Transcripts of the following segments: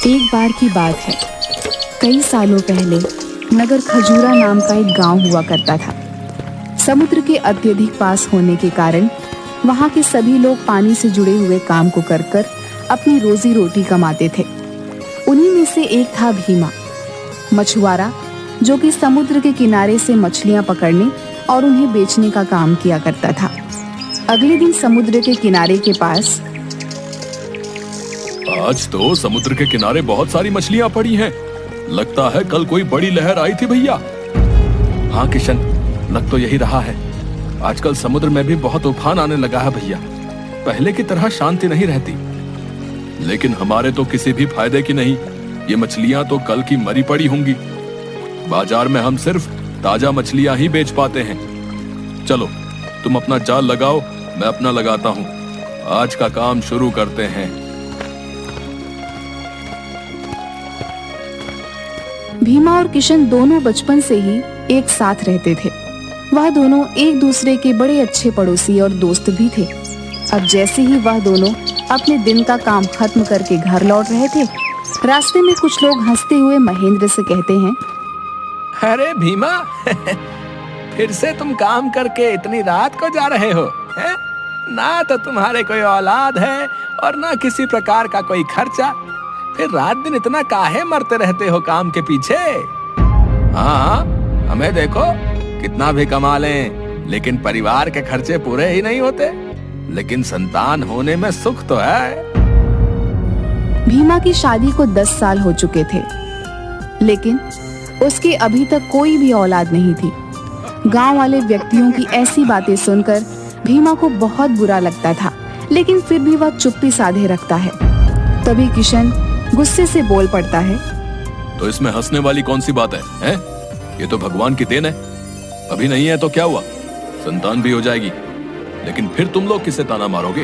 एक बार की बात है, कई सालों पहले नगर खजूरा नाम का एक गांव हुआ करता था। समुद्र के अत्यधिक पास होने के कारण वहां के सभी लोग पानी से जुड़े हुए काम को कर कर अपनी रोजी रोटी कमाते थे। उन्हीं में से एक था भीमा, मछुआरा, जो कि समुद्र के किनारे से मछलियां पकड़ने और उन्हें बेचने का काम किया करता था। अगले दिन समुद्र के किनारे के पास आज तो समुद्र के किनारे बहुत सारी मछलियां पड़ी हैं। लगता है कल कोई बड़ी लहर आई थी भैया। हाँ किशन, लग तो यही रहा है। आजकल समुद्र में भी बहुत उफान आने लगा है भैया। पहले की तरह शांति नहीं रहती। लेकिन हमारे तो किसी भी फायदे की नहीं। ये मछलियां तो कल की मरी पड़ी होंगी। बाजार में हम सिर्फ ताजा मछलियां ही बेच पाते हैं। चलो तुम अपना जाल लगाओ, मैं अपना लगाता हूँ। आज का काम शुरू करते हैं। भीमा और किशन दोनों बचपन से ही एक साथ रहते थे। वह दोनों एक दूसरे के बड़े अच्छे पड़ोसी और दोस्त भी थे। अब जैसे ही वह दोनों अपने दिन का काम खत्म करके घर लौट रहे थे, रास्ते में कुछ लोग हंसते हुए महेंद्र से कहते हैं, अरे भीमा फिर से तुम काम करके इतनी रात को जा रहे हो हैं? ना तो तुम्हारे कोई औलाद है और ना किसी प्रकार का कोई खर्चा, फिर रात दिन इतना काहे मरते रहते हो काम के पीछे? हाँ, हमें देखो कितना भी कमा लें, लेकिन परिवार के खर्चे पूरे ही नहीं होते। लेकिन संतान होने में सुख तो है। भीमा की शादी को 10 साल हो चुके थे, लेकिन उसकी अभी तक कोई भी औलाद नहीं थी। गांव वाले व्यक्तियों की ऐसी बातें सुनकर भीमा को बहुत बुरा लगता था, लेकिन फिर भी वह चुप्पी साधे रखता है। तभी किशन गुस्से से बोल पड़ता है, तो इसमें हंसने वाली कौन सी बात है? ये तो भगवान की देन है। अभी नहीं है तो क्या हुआ, संतान भी हो जाएगी। लेकिन फिर तुम लोग किसे ताना मारोगे?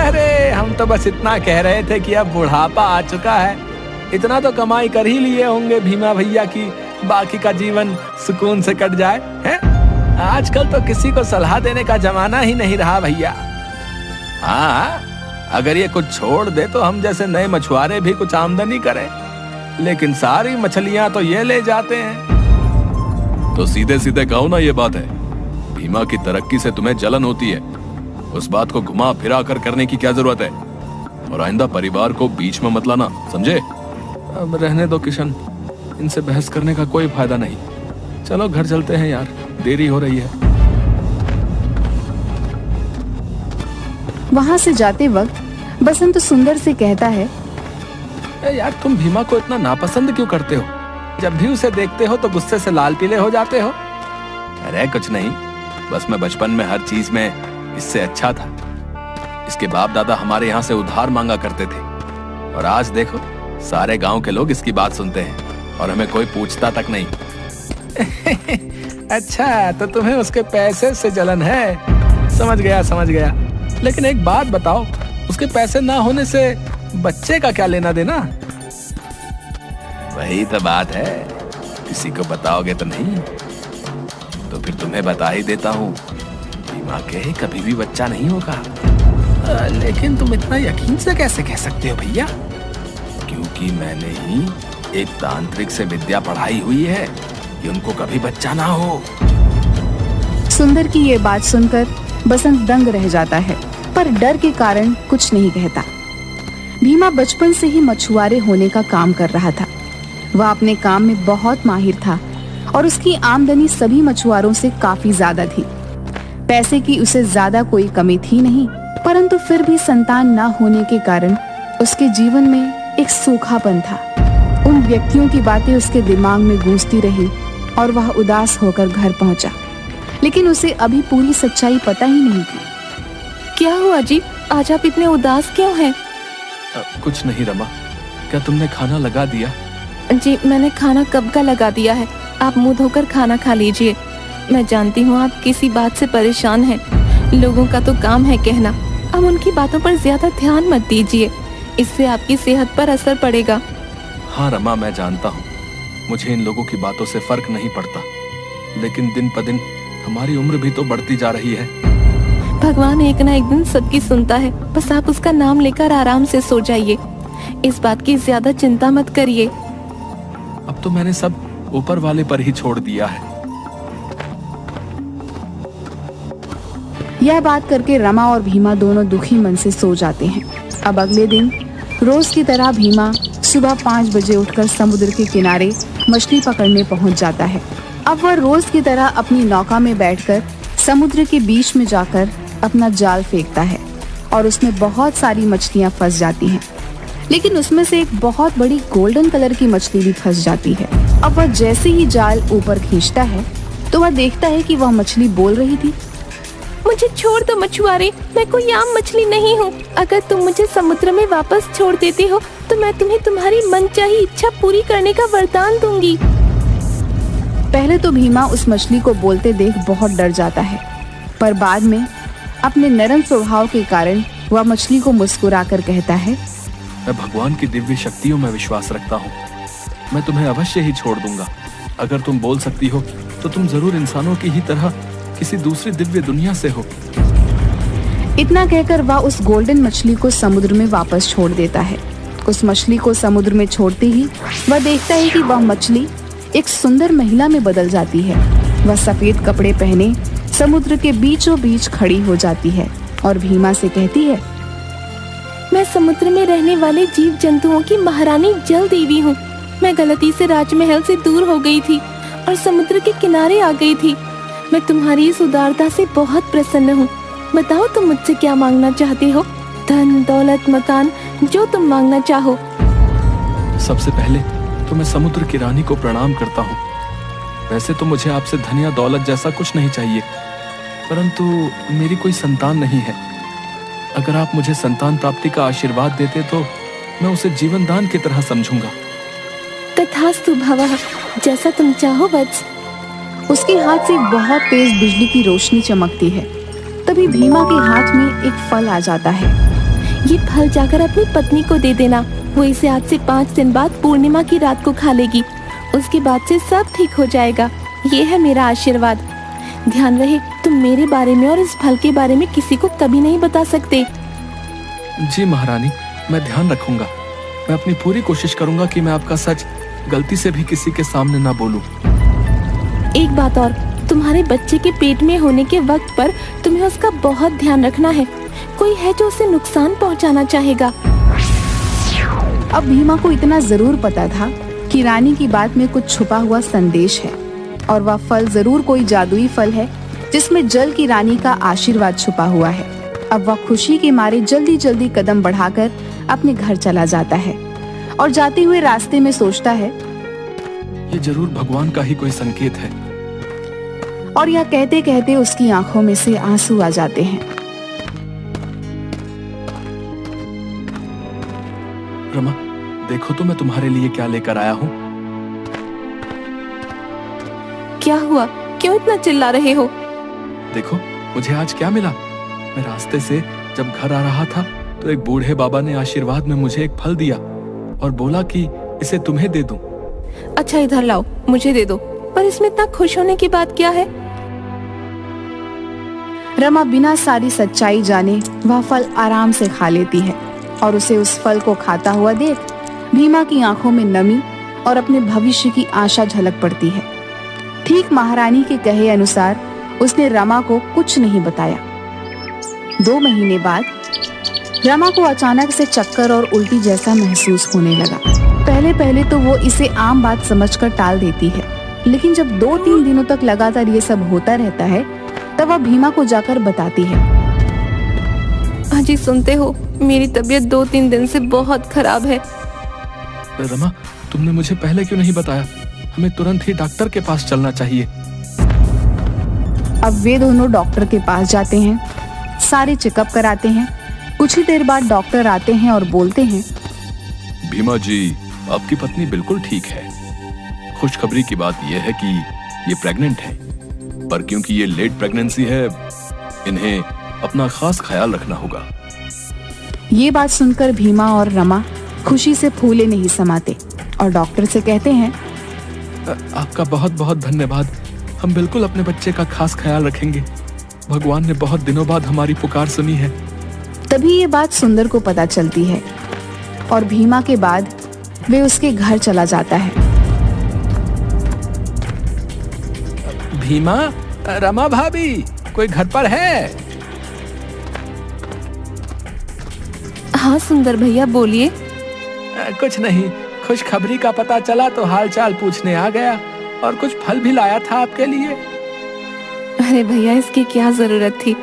अरे हम तो बस इतना कह रहे थे कि अब बुढ़ापा आ चुका है, इतना तो कमाई कर ही लिए होंगे भीमा भैया की बाकी का जीवन सुकून से कट जाए हैं? आजकल तो किसी को सलाह देने का जमाना ही नहीं रहा भैया। हाँ, अगर ये कुछ छोड़ दे तो हम जैसे नए मछुआरे भी कुछ आमदनी करें, लेकिन सारी मछलियां तो ये ले जाते हैं। तो सीधे सीधे कहो ना, ये बात है। भीमा की तरक्की से तुम्हें जलन होती है। उस बात को घुमा फिरा कर करने की क्या जरूरत है? और आइंदा परिवार को बीच में मत लाना, समझे? अब रहने दो किशन, इनसे बहस करने का कोई फायदा नहीं। चलो घर चलते हैं यार, देरी हो रही है। वहां से जाते वक्त बसंत सुंदर से कहता है, यार तुम भीमा को इतना नापसंद क्यों करते हो? जब भी उसे देखते हो तो गुस्से से लाल पीले हो जाते हो। अरे कुछ नहीं, बस मैं बचपन में हर चीज में इससे अच्छा था। इसके बाप दादा हमारे यहाँ से उधार मांगा करते थे, और आज देखो सारे गांव के लोग इसकी बात सुनते हैं और हमें कोई पूछता तक नहीं। अच्छा, तो तुम्हें उसके पैसे से जलन है। समझ गया समझ गया। लेकिन एक बात बताओ, उसके पैसे ना होने से बच्चे का क्या लेना देना? वही तो बात है, किसी को बताओगे तो नहीं। तो फिर तुम्हें बता ही देता हूँ, भीमा के कभी भी बच्चा नहीं होगा। लेकिन तुम इतना यकीन से कैसे कह सकते हो भैया? क्योंकि मैंने ही एक तांत्रिक से विद्या पढ़ाई हुई है कि उनको कभी बच्चा ना हो। सुंदर की ये बात सुनकर बसंत दंग रह जाता है, पर डर के कारण कुछ नहीं कहता। भीमा बचपन से ही मछुआरे होने का काम कर रहा था। वह अपने काम में बहुत माहिर था और उसकी आमदनी सभी मछुआरों से काफी ज्यादा थी। पैसे की उसे ज्यादा कोई कमी थी नहीं, परंतु फिर भी संतान न होने के कारण उसके जीवन में एक सूखापन था। उन व्यक्तियों की बातें उसके दिमाग में गूंजती रही और वह उदास होकर घर पहुंचा, लेकिन उसे अभी पूरी सच्चाई पता ही नहीं थी। क्या हुआ जी, आज आप इतने उदास क्यों हैं? कुछ नहीं रमा, क्या तुमने खाना लगा दिया? जी मैंने खाना कब का लगा दिया है, आप मुंह धोकर खाना खा लीजिए। मैं जानती हूँ आप किसी बात से परेशान हैं। लोगों का तो काम है कहना, अब उनकी बातों पर ज्यादा ध्यान मत दीजिए, इससे आपकी सेहत पर असर पड़ेगा। हाँ रमा, मैं जानता हूँ, मुझे इन लोगों की बातों से फर्क नहीं पड़ता, लेकिन दिन प दिन हमारी उम्र भी तो बढ़ती जा रही है। भगवान एक ना एक दिन सबकी सुनता है, बस आप उसका नाम लेकर आराम से सो जाइए। इस बात की ज्यादा चिंता मत करिए। अब तो मैंने सब ऊपर वाले पर ही छोड़ दिया है। यह बात करके रमा और भीमा दोनों दुखी मन से सो जाते हैं। अब अगले दिन रोज की तरह भीमा सुबह 5 बजे उठकर समुद्र के किनारे मछली पकड़ने पहुंच जाता है। अब वह रोज की तरह अपनी नौका में बैठकर समुद्र के बीच में जाकर अपना जाल फेंकता है और उसमें बहुत सारी मछलियां फंस जाती हैं। लेकिन उसमें से एक बहुत बड़ी गोल्डन कलर की मछली भी फंस जाती है। अब वह जैसे ही जाल ऊपर खींचता है तो वह देखता है कि वह मछली बोल रही थी, मुझे छोड़ दो मछुआरे, मैं कोई आम मछली नहीं हूँ। अगर तुम मुझे समुद्र में वापस छोड़ देते हो तो मैं तुम्हें तुम्हारी मनचाही इच्छा पूरी करने का वरदान दूंगी। पहले तो भीमा उस मछली को बोलते देख बहुत डर जाता है, पर बाद में अपने नरम स्वभाव के कारण वह मछली को मुस्कुराकर कहता है, मैं भगवान की दिव्य शक्तियों में विश्वास रखता हूँ। मैं तुम्हें अवश्य ही छोड़ दूंगा। अगर तुम बोल सकती हो तो तुम जरूर इंसानों की ही तरह किसी दूसरी दिव्य दुनिया से हो। इतना कहकर वह उस गोल्डन मछली को समुद्र में वापस छोड़ देता है। उस मछली को समुद्र में छोड़ते ही वह देखता है कि वह मछली एक सुंदर महिला में बदल जाती है। वह सफेद कपड़े पहने समुद्र के बीचों बीच खड़ी हो जाती है और भीमा से कहती है, मैं समुद्र में रहने वाले जीव जंतुओं की महारानी जल देवी हूँ। मैं गलती से राजमहल से दूर हो गई थी और समुद्र के किनारे आ गई थी। मैं तुम्हारी इस उदारता से बहुत प्रसन्न हूँ। बताओ तुम मुझसे क्या मांगना चाहते हो? धन, दौलत, मकान, जो तुम मांगना चाहो। सबसे पहले तो मैं समुद्र की रानी को प्रणाम करता हूँ। वैसे तो मुझे आपसे धन या दौलत जैसा कुछ नहीं चाहिए, परंतु मेरी कोई संतान नहीं है। अगर आप मुझे संतान प्राप्ति का आशीर्वाद देते तो मैं उसे जीवन दान की तरह समझूंगा। तथास्तु भवः, जैसा तुम चाहो वत्स। उसके हाथ से बहुत तेज बिजली की रोशनी चमकती है। तभी भीमा के हाथ में एक फल आ जाता है। ये फल जाकर अपनी पत्नी को दे देना। वो इसे आज से 5 दिन बाद पूर्णिमा की रात को खा लेगी। उसके बाद से सब ठीक हो जाएगा। ये है मेरा आशीर्वाद। ध्यान रहे तुम मेरे बारे में और इस फल के बारे में किसी को कभी नहीं बता सकते। जी महारानी, मैं ध्यान रखूंगा। मैं अपनी पूरी कोशिश करूंगा कि मैं आपका सच गलती से भी किसी के सामने ना बोलूं। एक बात और, तुम्हारे बच्चे के पेट में होने के वक्त पर तुम्हें उसका बहुत ध्यान रखना है। कोई है जो उसे नुकसान पहुंचाना चाहेगा। अब भीमा को इतना जरूर पता था कि रानी की बात में कुछ छुपा हुआ संदेश है और वह फल जरूर कोई जादुई फल है जिसमें जल की रानी का आशीर्वाद छुपा हुआ है। अब वह खुशी के मारे जल्दी जल्दी कदम बढ़ाकर अपने घर चला जाता है और जाते हुए रास्ते में सोचता है, ये जरूर भगवान का ही कोई संकेत है। और यह कहते कहते उसकी आंखों में से आंसू आ जाते हैं। रमा, देखो तो मैं तुम्हारे लिए क्या लेकर आया हूँ। क्या हुआ? क्यों इतना चिल्ला रहे हो? देखो मुझे आज क्या मिला। मैं रास्ते से जब घर आ रहा था तो एक बूढ़े बाबा ने आशीर्वाद में मुझे एक फल दिया और बोला कि इसे तुम्हें दे दूं। अच्छा इधर लाओ, मुझे दे दो। पर इसमें इतना खुश होने की बात क्या है? रमा बिना सारी सच्चाई जाने वह फल आराम से खा लेती है और उसे उस फल को खाता हुआ देख भीमा की आंखों में नमी और अपने भविष्य की आशा झलक पड़ती है। ठीक महारानी के कहे अनुसार उसने रमा को कुछ नहीं बताया। 2 महीने बाद रमा को अचानक से चक्कर और उल्टी जैसा महसूस होने लगा। पहले तो वो इसे आम बात समझकर टाल देती है, लेकिन जब 2-3 दिनों तक लगातार ये सब होता रहता है तब वह भीमा को जाकर बताती है। अजी सुनते हो, मेरी तबीयत 2-3 दिन से बहुत खराब है। रमा, तुमने मुझे पहले क्यों नहीं बताया? हमें तुरंत ही डॉक्टर के पास चलना चाहिए। अब वे दोनों डॉक्टर के पास जाते हैं, सारे चेकअप कराते हैं। कुछ ही देर बाद डॉक्टर आते हैं और बोलते हैं, भीमा जी, आपकी पत्नी बिल्कुल ठीक है। खुशखबरी की बात यह है कि ये प्रेग्नेंट है, पर क्योंकि ये लेट प्रेगनेंसी है, इन्हें अपना खास ख्याल रखना होगा। ये बात सुनकर भीमा और रमा खुशी से फूले नहीं समाते और डॉक्टर से कहते हैं, आपका बहुत बहुत धन्यवाद। हम बिल्कुल अपने बच्चे का खास ख्याल रखेंगे। भगवान ने बहुत दिनों बाद हमारी पुकार सुनी है। तभी ये बात सुंदर को पता चलती है। और भीमा के बाद वे उसके घर चला जाता है। भीमा, रमा भाभी, कोई घर पर है? हाँ सुंदर भैया, बोलिए। कुछ नहीं, खुशखबरी का पता चला तो हालचाल पूछने आ गया और कुछ फल भी लाया था आपके लिए। अरे भैया, इसकी क्या जरूरत थी?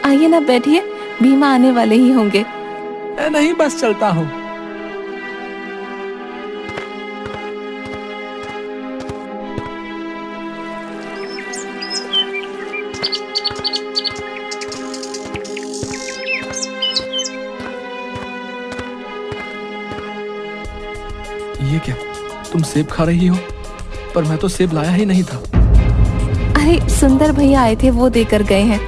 आइए ना, बैठिए, भीमा आने वाले ही होंगे। नहीं, बस चलता हूँ। ये क्या, तुम सेब खा रही हो? पर मैं तो सेब लाया ही नहीं था। अरे सुंदर भैया आए थे, वो देकर गए हैं।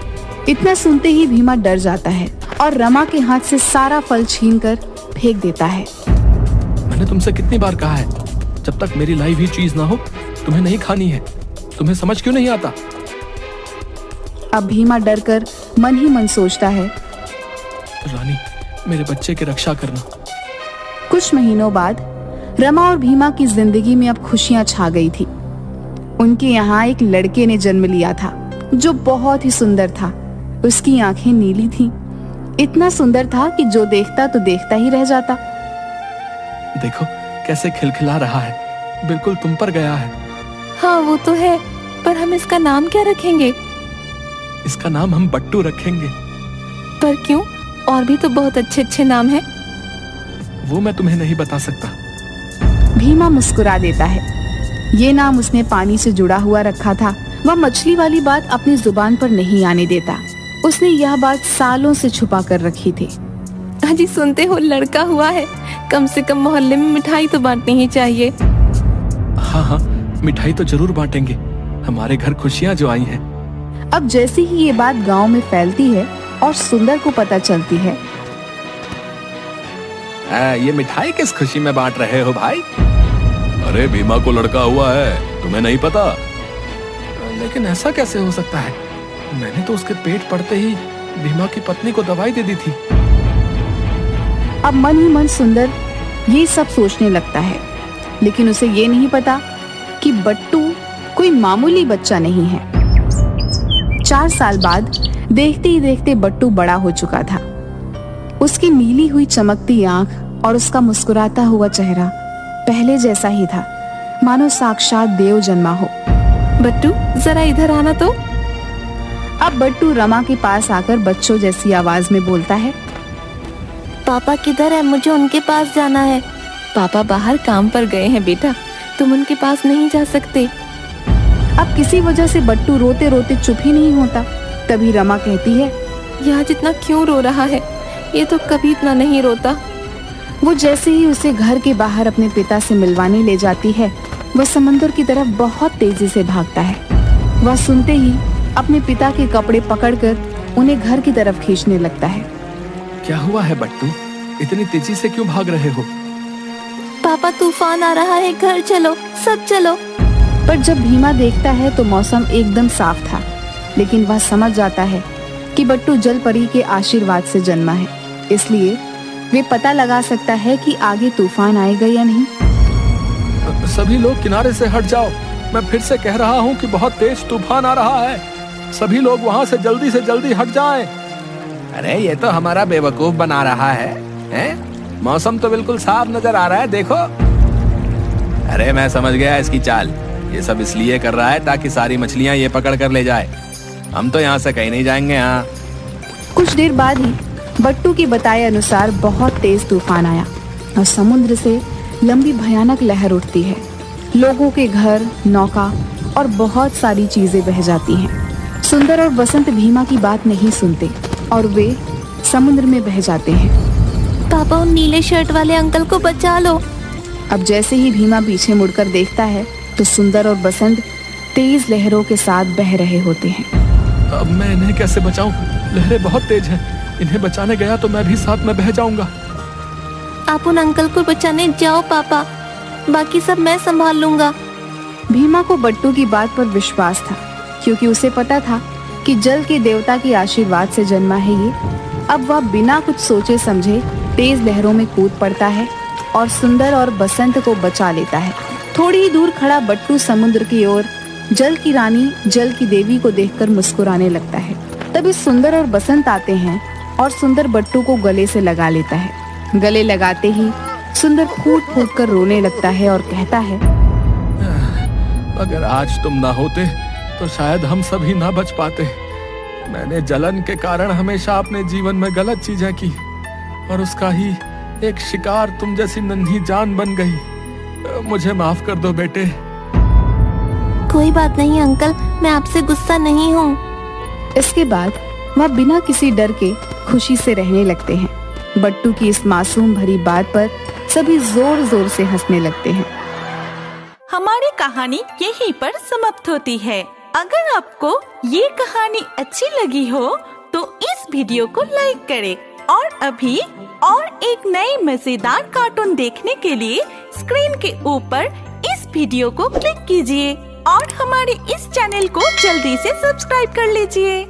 इतना सुनते ही भीमा डर जाता है और रमा के हाथ से सारा फल छीनकर फेंक देता है। मैंने तुमसे कितनी बार कहा है, जब तक मेरी लाई हुई चीज ना हो तुम्हें नहीं खानी है। तुम्हें समझ क्यों नहीं आता? अब भीमा डर कर मन ही मन सोचता है, रानी, मेरे बच्चे की रक्षा करना। कुछ महीनों बाद रमा और भीमा की जिंदगी में अब खुशियां छा गई थी। उनके यहाँ एक लड़के ने जन्म लिया था जो बहुत ही सुंदर था। उसकी आंखें नीली थीं। इतना सुंदर था कि जो देखता तो देखता ही रह जाता। देखो कैसे खिलखिला रहा है, बिल्कुल तुम पर गया है। हाँ वो तो है, पर हम इसका नाम क्या रखेंगे? इसका नाम हम बट्टू रखेंगे। पर क्यों? और भी तो बहुत अच्छे अच्छे नाम हैं। वो मैं तुम्हें नहीं बता सकता। भीमा मुस्कुरा देता है। ये नाम उसने पानी से जुड़ा हुआ रखा था। वह मछली वाली बात अपनी जुबान पर नहीं आने देता। उसने यह बात सालों से छुपा कर रखी थी। अजी सुनते हो, लड़का हुआ है। कम से कम मोहल्ले में मिठाई तो बांटनी ही चाहिए। हाँ हाँ, मिठाई तो जरूर बांटेंगे। हमारे घर खुशियाँ जो आई हैं। अब जैसे ही ये बात गांव में फैलती है और सुंदर को पता चलती है। ये मिठाई किस खुशी में बांट रहे हो भाई? अरे भीमा को लड़का हुआ है, तुम्हें नहीं पता? लेकिन ऐसा कैसे हो सकता है? मैंने तो उसके पेट पड़ते ही भीमा की पत्नी को दवाई दे दी थी। अब मन ही मन सुंदर ये सब सोचने लगता है, लेकिन उसे ये नहीं पता कि बट्टू कोई मामूली बच्चा नहीं है। 4 साल बाद देखते ही देखते बट्टू बड़ा हो चुका था। उसकी नीली हुई चमकती आंख और उसका मुस्कुराता हुआ चेहरा पहले जैसा ही था, मानो साक्षात देव जन्मा हो। बट्टू जरा इधर आना तो। अब बट्टू रमा के पास आकर बच्चों जैसी आवाज में बोलता है, पापा किधर है? मुझे उनके पास जाना है। पापा बाहर काम पर गए हैं बेटा, तुम उनके पास नहीं जा सकते। अब किसी वजह से बट्टू रोते रोते चुप ही नहीं होता। तभी रमा कहती है, यह आज इतना क्यों रो रहा है? ये तो कभी इतना नहीं रोता। वो जैसे ही उसे घर के बाहर अपने पिता से मिलवाने ले जाती है, वह समंदर की तरफ बहुत तेजी से भागता है। वह सुनते ही अपने पिता के कपड़े पकड़कर उन्हें घर की तरफ खींचने लगता है। क्या हुआ है बट्टू, इतनी तेजी से क्यों भाग रहे हो? पापा तूफान आ रहा है, घर चलो, सब चलो। पर जब भीमा देखता है तो मौसम एकदम साफ था, लेकिन वह समझ जाता है कि बट्टू जल परी के आशीर्वाद से जन्मा है, इसलिए वे पता लगा सकता है कि आगे तूफान आएगा या नहीं। सभी लोग किनारे से हट जाओ, मैं फिर से कह रहा हूँ कि बहुत तेज तूफान आ रहा है। सभी लोग वहाँ से जल्दी हट जाएं। अरे ये तो हमारा बेवकूफ बना रहा है, हैं? मौसम तो बिल्कुल साफ नजर आ रहा है, देखो। अरे मैं समझ गया इसकी चाल। ये सब इसलिए कर रहा है ताकि सारी मछलियाँ ये पकड़ कर ले जाए। हम तो यहाँ से कहीं नहीं जाएंगे। हाँ, कुछ देर बाद ही बट्टू के बताए अनुसार बहुत तेज तूफान आया और समुद्र से लंबी भयानक लहर उठती है। लोगों के घर, नौका और बहुत सारी चीजें बह जाती हैं। सुंदर और बसंत भीमा की बात नहीं सुनते और वे समुद्र में बह जाते हैं। पापा उन नीले शर्ट वाले अंकल को बचा लो। अब जैसे ही भीमा पीछे मुड़कर देखता है तो सुंदर और बसंत तेज लहरों के साथ बह रहे होते हैं। अब मैं इन्हें कैसे बचाऊं? लहरें बहुत तेज हैं। इन्हें बचाने गया तो मैं भी साथ में बह जाऊंगा। आप उन अंकल को बचाने जाओ पापा, बाकी सब मैं संभाल लूंगा। भीमा को बट्टू की बात पर विश्वास था, क्योंकि उसे पता था कि जल के देवता के आशीर्वाद से जन्मा है ये। अब वह बिना कुछ सोचे समझे तेज लहरों में कूद पड़ता है और सुंदर और बसंत को बचा लेता है। थोड़ी ही दूर खड़ा बट्टू समुद्र की ओर जल की रानी, जल की देवी को देखकर मुस्कुराने लगता है। तभी सुंदर और बसंत आते हैं और सुंदर बट्टू को गले से लगा लेता है। गले लगाते ही सुंदर फूट फूट कर रोने लगता है और कहता है, अगर आज तुम ना होते तो शायद हम सभी ना बच पाते। मैंने जलन के कारण हमेशा अपने जीवन में गलत चीजें की और उसका ही एक शिकार तुम जैसी नन्ही जान बन गई। मुझे माफ कर दो बेटे। कोई बात नहीं अंकल, मैं आपसे गुस्सा नहीं हूँ। इसके बाद वह बिना किसी डर के खुशी से रहने लगते हैं। बट्टू की इस मासूम भरी बात पर सभी जोर जोर से हंसने लगते हैं। हमारी कहानी यहीं पर समाप्त होती है। अगर आपको ये कहानी अच्छी लगी हो तो इस वीडियो को लाइक करें और अभी और एक नई मजेदार कार्टून देखने के लिए स्क्रीन के ऊपर इस वीडियो को क्लिक कीजिए और हमारे इस चैनल को जल्दी से सब्सक्राइब कर लीजिए।